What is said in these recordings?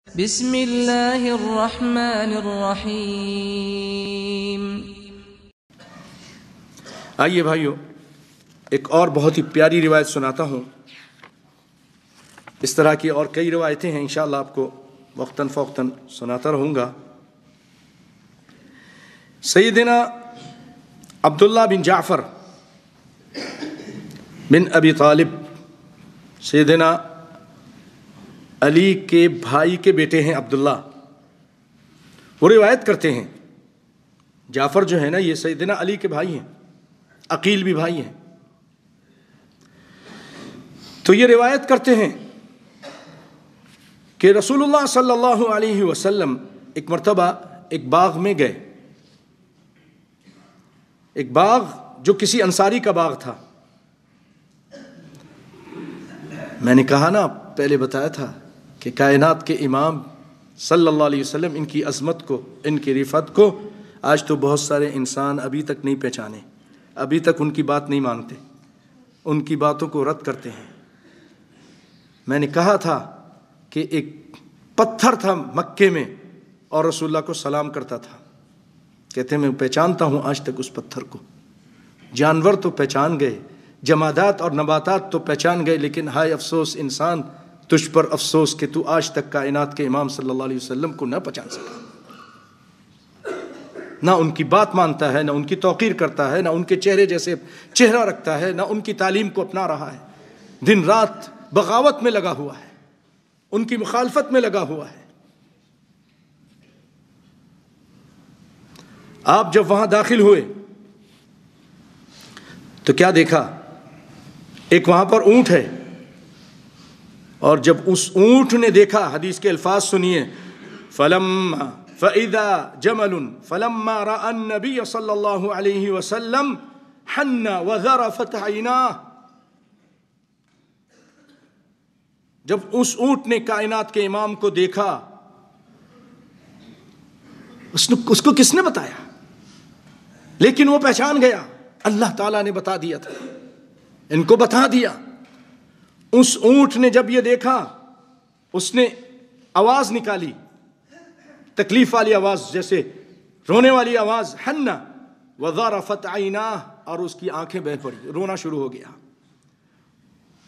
بسم اللہ الرحمن الرحیم۔ آئیے بھائیو، ایک اور بہت ہی پیاری روایت سناتا ہوں۔ اس طرح کی اور کئی روایتیں ہیں، انشاءاللہ آپ کو وقتاً فوقتاً سناتا رہوں گا۔ سیدنا عبداللہ بن جعفر بن ابی طالب، سیدنا علی کے بھائی کے بیٹے ہیں عبداللہ، وہ روایت کرتے ہیں۔ جعفر جو ہے نا، یہ سیدنا علی کے بھائی ہیں، عقیل بھی بھائی ہیں۔ تو یہ روایت کرتے ہیں کہ رسول اللہ صلی اللہ علیہ وسلم ایک مرتبہ ایک باغ میں گئے، ایک باغ جو کسی انصاری کا باغ تھا۔ میں نے کہا نا، پہلے بتایا تھا کہ کائنات کے امام صلی اللہ علیہ وسلم، ان کی عظمت کو، ان کی رفعت کو آج تو بہت سارے انسان ابھی تک نہیں پہچانے، ابھی تک ان کی بات نہیں مانتے، ان کی باتوں کو رد کرتے ہیں۔ میں نے کہا تھا کہ ایک پتھر تھا مکے میں اور رسول اللہ کو سلام کرتا تھا، کہتے ہیں میں پہچانتا ہوں آج تک اس پتھر کو۔ جانور تو پہچان گئے، جمادات اور نباتات تو پہچان گئے، لیکن ہائے افسوس انسان، تجھ پر افسوس کہ تو آج تک کائنات کے امام صلی اللہ علیہ وسلم کو نہ پہچان سکا، نہ ان کی بات مانتا ہے، نہ ان کی توقیر کرتا ہے، نہ ان کے چہرے جیسے چہرہ رکھتا ہے، نہ ان کی تعلیم کو اپنا رہا ہے، دن رات بغاوت میں لگا ہوا ہے، ان کی مخالفت میں لگا ہوا ہے۔ آپ جب وہاں داخل ہوئے تو کیا دیکھا؟ ایک وہاں پر اونٹ ہے، اور جب اس اونٹ نے دیکھا، حدیث کے الفاظ سنیے، فَإِذَا جَمَلٌ فَلَمَّا رَأَى النَّبِيَّ صلی اللہ علیہ وسلم حَنَّ وَذَرَفَتْ عَيْنَاهُ۔ جب اس اونٹ نے کائنات کے امام کو دیکھا، اس کو کس نے بتایا؟ لیکن وہ پہچان گیا، اللہ تعالیٰ نے بتا دیا تھا، ان کو بتا دیا۔ اس اونٹ نے جب یہ دیکھا، اس نے آواز نکالی، تکلیف والی آواز، جیسے رونے والی آواز، حَنَّ وَذَرَفَتْ عَيْنَاهُ، اور اس کی آنکھیں بہہ پڑی، رونا شروع ہو گیا،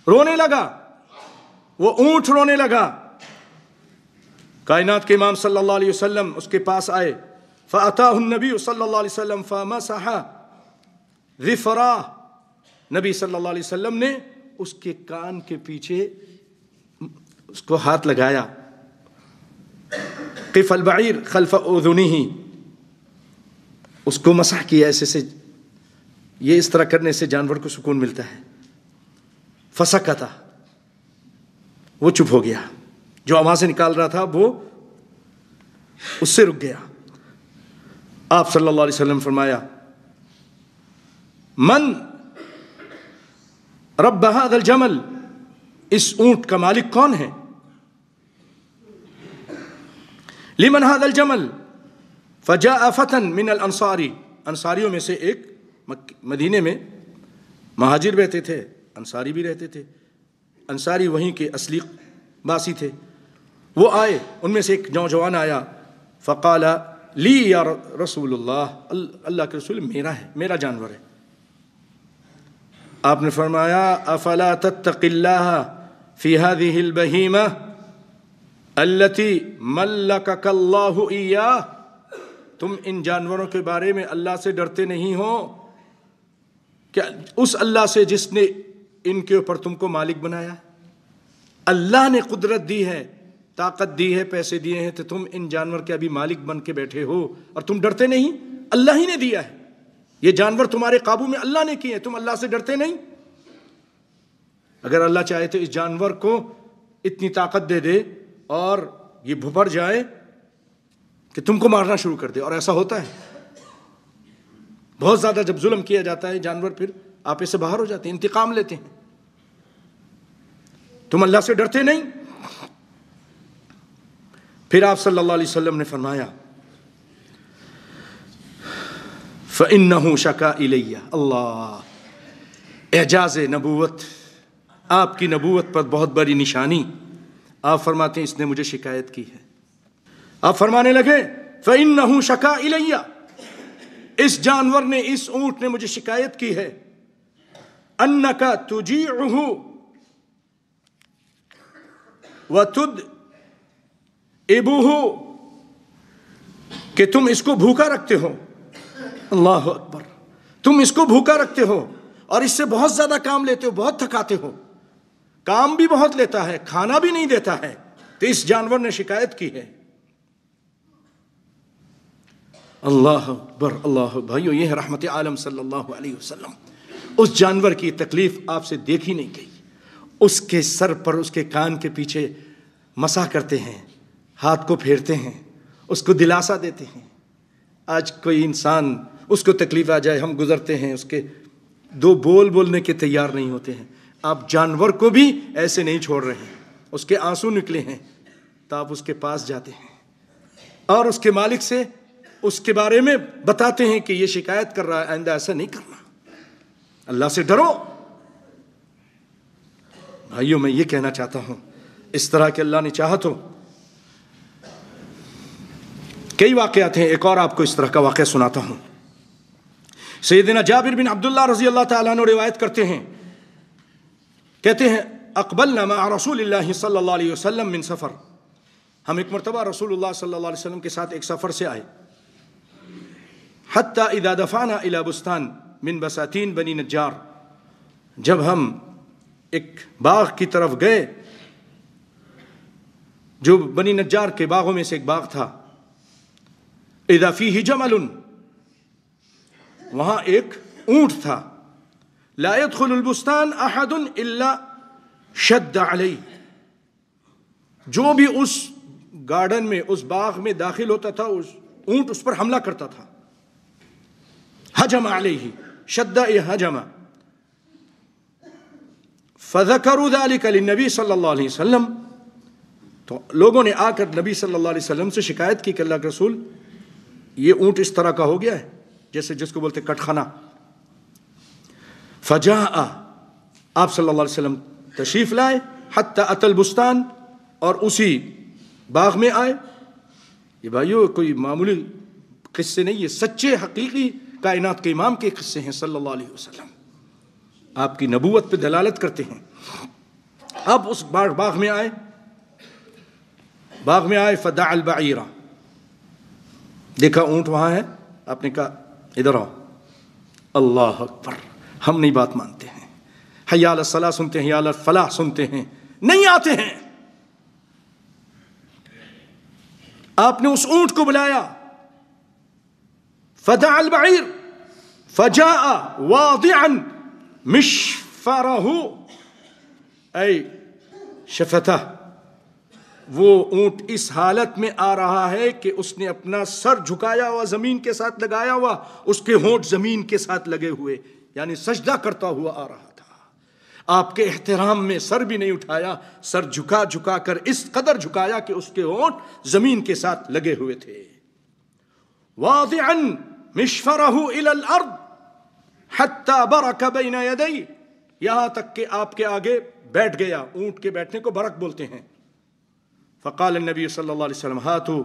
رونے لگا، وہ اونٹ رونے لگا۔ کائنات کے امام صلی اللہ علیہ وسلم اس کے پاس آئے، فَأَتَاهُ النَّبِيُّ صلی اللہ علیہ وسلم فَمَسَحَ ظِفْرَاهُ، نبی صلی اللہ علیہ وسلم نے اس کے کان کے پیچھے اس کو ہاتھ لگایا، قِفَ الْبَعِيرِ خَلْفَ أُذُنِهِ، اس کو مسح کیا ایسے سے۔ یہ اس طرح کرنے سے جانور کو سکون ملتا ہے۔ فَسَكَتَ، وہ چپ ہو گیا، جو آوازیں نکال رہا تھا وہ اس سے رک گیا۔ آپ صلی اللہ علیہ وسلم فرمایا، من رب هذا الجمل، اس اونٹ کا مالک کون ہے؟ لمن هذا الجمل؟ فجاء فتى من الانصار، انصاریوں میں سے ایک، مدینے میں مہاجر رہتے تھے، انصاری بھی رہتے تھے، انصاری وہیں کے اصلی باسی تھے۔ وہ آئے، ان میں سے ایک نوجوان آیا، فقال لی یا رسول اللہ، اللہ کے رسول، میرا ہے، میرا جانور ہے۔ آپ نے فرمایا، افلا تتق اللہ فی هذه البہیمہ التي ملکک اللہ ایاہ، تم ان جانوروں کے بارے میں اللہ سے ڈرتے نہیں ہو؟ کہ اس اللہ سے جس نے ان کے اوپر تم کو مالک بنایا، اللہ نے قدرت دی ہے، طاقت دی ہے، پیسے دیے ہیں، تو تم ان جانور کے ابھی مالک بن کے بیٹھے ہو اور تم ڈرتے نہیں؟ اللہ ہی نے دیا ہے، یہ جانور تمہارے قابو میں اللہ نے کیے ہیں، تم اللہ سے ڈرتے نہیں؟ اگر اللہ چاہے تو اس جانور کو اتنی طاقت دے دے اور یہ بھپڑ جائے کہ تم کو مارنا شروع کر دے، اور ایسا ہوتا ہے بہت زیادہ۔ جب ظلم کیا جاتا ہے، جانور پھر آپے سے باہر ہو جاتے ہیں، انتقام لیتے ہیں۔ تم اللہ سے ڈرتے نہیں؟ پھر آپ صلی اللہ علیہ وسلم نے فرمایا، فَإِنَّهُ شَكَا إِلَيَّ، اللہ، اعجاز نبوت، آپ کی نبوت پر بہت بڑی نشانی۔ آپ فرماتے ہیں اس نے مجھے شکایت کی ہے، آپ فرمانے لگے فَإِنَّهُ شَكَا إِلَيَّ، اس جانور نے، اس اونٹ نے مجھے شکایت کی ہے، أَنَّكَ تُجِيعُهُ وَتُدْئِبُهُ، کہ تم اس کو بھوکا رکھتے ہو. اللہ اکبر، تم اس کو بھوکا رکھتے ہو اور اس سے بہت زیادہ کام لیتے ہو، بہت تھکاتے ہو، کام بھی بہت لیتا ہے، کھانا بھی نہیں دیتا ہے. تو اس جانور نے شکایت کی ہے. اللہ اکبر، اللہ بھائیو، یہ ہے رحمت عالم صلی اللہ علیہ وسلم. اس جانور کی تکلیف آپ سے دیکھی نہیں گئی. اس کے سر پر، اس کے کان کے پیچھے مسح کرتے ہیں، ہاتھ کو پھیرتے ہیں، اس کو دلاسا دیتے ہیں. آج کوئی انسان اس کو تکلیف آ جائے، ہم گزرتے ہیں، اس کے دو بول بولنے کے تیار نہیں ہوتے ہیں. آپ جانور کو بھی ایسے نہیں چھوڑ رہے ہیں. اس کے آنسو نکلے ہیں تو آپ اس کے پاس جاتے ہیں اور اس کے مالک سے اس کے بارے میں بتاتے ہیں کہ یہ شکایت کر رہا ہے، آئندہ ایسا نہیں کرنا، اللہ سے ڈرو. بھائیوں، میں یہ کہنا چاہتا ہوں، اس طرح کہ اللہ نے چاہا تو کئی واقعات ہیں. ایک اور آپ کو اس طرح کا واقعہ سناتا ہوں. سیدنا جابر بن عبداللہ رضی اللہ تعالیٰ عنہ روایت کرتے ہیں، کہتے ہیں اقبلنا مع رسول اللہ صلی اللہ علیہ وسلم من سفر، ہم ایک مرتبہ رسول اللہ صلی اللہ علیہ وسلم کے ساتھ ایک سفر سے آئے. حتی اذا دفعنا الى بستان من بساتین بنی نجار، جب ہم ایک باغ کی طرف گئے جو بنی نجار کے باغوں میں سے ایک باغ تھا. اذا فیہ جمل، وہاں ایک اونٹ تھا. لا يدخل البستان احد الا شد علیہ، جو بھی اس گارڈن میں، اس باغ میں داخل ہوتا تھا، اس اونٹ اس پر حملہ کرتا تھا. حجم علیہ، شد حجم. فذکروا ذلک للنبی صلی اللہ علیہ وسلم، تو لوگوں نے آ کر نبی صلی اللہ علیہ وسلم سے شکایت کی کہ اللہ کے رسول، یہ اونٹ اس طرح کا ہو گیا ہے، جیسے جس کو بولتے کٹ خانہ. فجاء، آپ صلی اللہ علیہ وسلم تشریف لائے. حتی اتى البستان، اور اسی باغ میں آئے. یہ بھائیو کوئی معمولی قصے نہیں، یہ سچے حقیقی کائنات کے امام کے قصے ہیں صلی اللہ علیہ وسلم، آپ کی نبوت پہ دلالت کرتے ہیں. اب اس باغ میں آئے، فدع البعیر، دیکھا اونٹ وہاں ہے. آپ نے کہا ادھر آؤ. اللہ اکبر، ہم نہیں بات مانتے ہیں. حی علی الصلاۃ سنتے ہیں، حی علی الفلاح سنتے ہیں، نہیں آتے ہیں. آپ نے اس اونٹ کو بلایا. فدع البعیر فجاء واضعا مشفرہ ای شفتہ، وہ اونٹ اس حالت میں آ رہا ہے کہ اس نے اپنا سر جھکایا ہوا، زمین کے ساتھ لگایا ہوا، اس کے ہونٹ زمین کے ساتھ لگے ہوئے، یعنی سجدہ کرتا ہوا آ رہا تھا. آپ کے احترام میں سر بھی نہیں اٹھایا، سر جھکا کر اس قدر جھکایا کہ اس کے ہونٹ زمین کے ساتھ لگے ہوئے تھے. واضعا مشفرہ الی الارض حتی برک بین یدی، یہاں تک کہ آپ کے آگے بیٹھ گیا. اونٹ کے بیٹھنے کو برک بولتے ہیں. فقال النبی صلی اللہ علیہ وسلم ہاتو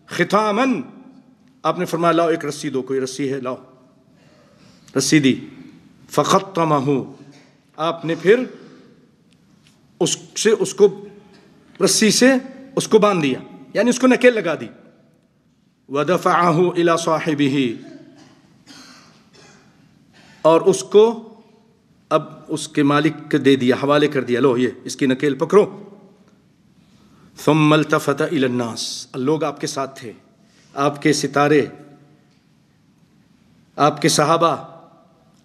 ختاما، آپ نے فرمایا لاؤ ایک رسی دو، کوئی رسی ہے لاؤ. رسی دی. فختمہ، آپ نے پھر اس کو رسی سے اس کو باندھ دیا، یعنی اس کو نکیل لگا دی. ودفعہ الی صاحبہ، اور اس کو اب اس کے مالک کو دے دیا، حوالے کر دیا، لو یہ اس کی نکیل پکڑو. ثم التفت الى الناس، لوگ آپ کے ساتھ تھے، آپ کے ستارے، آپ کے صحابہ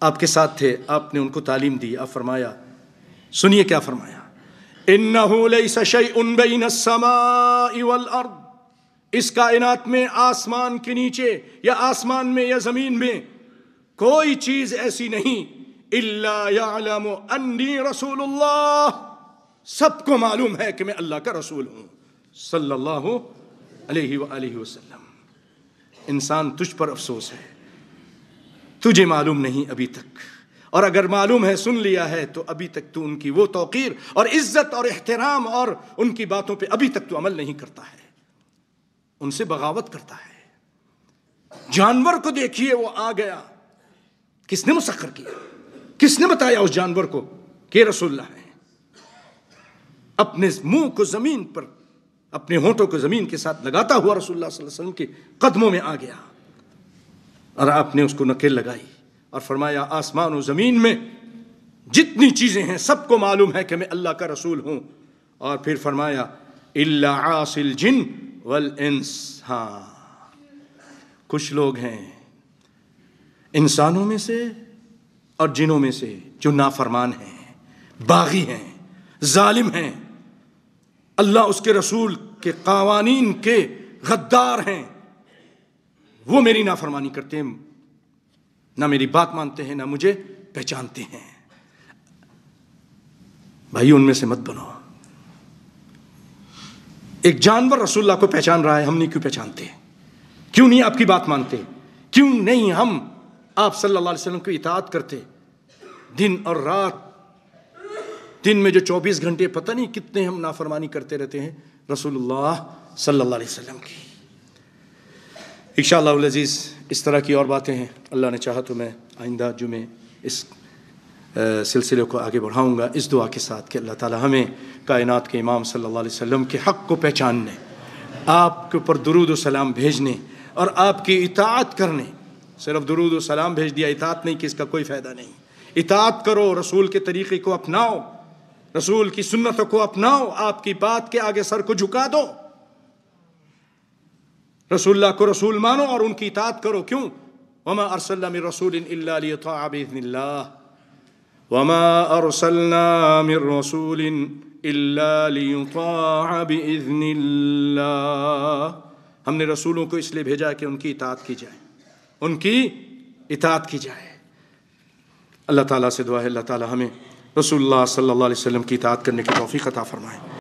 آپ کے ساتھ تھے. آپ نے ان کو تعلیم دی. آپ فرمایا، سنیے کیا فرمایا، انہ لیس شیء بین السماء والارض، اس کائنات میں، آسمان کے نیچے یا آسمان میں یا زمین میں کوئی چیز ایسی نہیں، الا یعلم انی رسول اللہ، سب کو معلوم ہے کہ میں اللہ کا رسول ہوں صلی اللہ علیہ وآلہ وسلم. انسان تجھ پر افسوس ہے، تجھے معلوم نہیں ابھی تک، اور اگر معلوم ہے، سن لیا ہے، تو ابھی تک تو ان کی وہ توقیر اور عزت اور احترام اور ان کی باتوں پہ ابھی تک تو عمل نہیں کرتا ہے. ان سے بغاوت کرتا ہے۔ جانور کو دیکھیے، وہ آ گیا، کس نے مسخر کیا؟ کس نے بتایا اس جانور کو کہ رسول اللہ ہے؟ اپنے منہ کو زمین پر، اپنے ہونٹوں کو زمین کے ساتھ لگاتا ہوا رسول اللہ صلی اللہ علیہ وسلم کے قدموں میں آ گیا، اور آپ نے اس کو نکیل لگائی اور فرمایا آسمان و زمین میں جتنی چیزیں ہیں سب کو معلوم ہے کہ میں اللہ کا رسول ہوں، اور پھر فرمایا الا عاصی الجن والانس، ہاں کچھ لوگ ہیں انسانوں میں سے اور جنوں میں سے جو نافرمان ہیں، باغی ہیں، ظالم ہیں، اللہ اس کے رسول کے قوانین کے غدار ہیں، وہ میری نافرمانی کرتے ہیں، نہ میری بات مانتے ہیں، نہ مجھے پہچانتے ہیں۔ بھائی ان میں سے مت بنو۔ ایک جانور رسول اللہ کو پہچان رہا ہے، ہم نہیں کیوں پہچانتے؟ کیوں نہیں آپ کی بات مانتے؟ کیوں نہیں ہم آپ صلی اللہ علیہ وسلم کی اطاعت کرتے؟ دن اور رات، دن میں جو 24 گھنٹے پتہ نہیں کتنے ہم نافرمانی کرتے رہتے ہیں رسول اللہ صلی اللہ علیہ وسلم کی۔ انشاءاللہ العزیز اس طرح کی اور باتیں ہیں، اللہ نے چاہا تو میں آئندہ جمعے اس سلسلے کو آگے بڑھاؤں گا، اس دعا کے ساتھ کہ اللہ تعالی ہمیں کائنات کے امام صلی اللہ علیہ وسلم کے حق کو پہچاننے، آپ کے اوپر درود و سلام بھیجنے اور آپ کی اطاعت کرنے۔ صرف درود و سلام بھیج دیا، اطاعت نہیں کی، اس کا کوئی فائدہ نہیں۔ اطاعت کرو، رسول کے طریقے کو اپناؤ، رسول کی سنتوں کو اپناؤ، آپ کی بات کے آگے سر کو جھکا دو، رسول اللہ کو رسول مانو اور ان کی اطاعت کرو۔ کیوں؟ وما ارسلنا من رسول الا لیطاع باذن اللہ، وما ارسلنا من رسول الا لیطاع باذن اللہ۔ ہم نے رسولوں کو اس لیے بھیجا کہ ان کی اطاعت کی جائے، ان کی اطاعت کی جائے۔ اللہ تعالیٰ سے دعا ہے اللہ تعالیٰ ہمیں رسول اللہ صلی اللہ علیہ وسلم کی اطاعت کرنے کی توفیق عطا فرمائے۔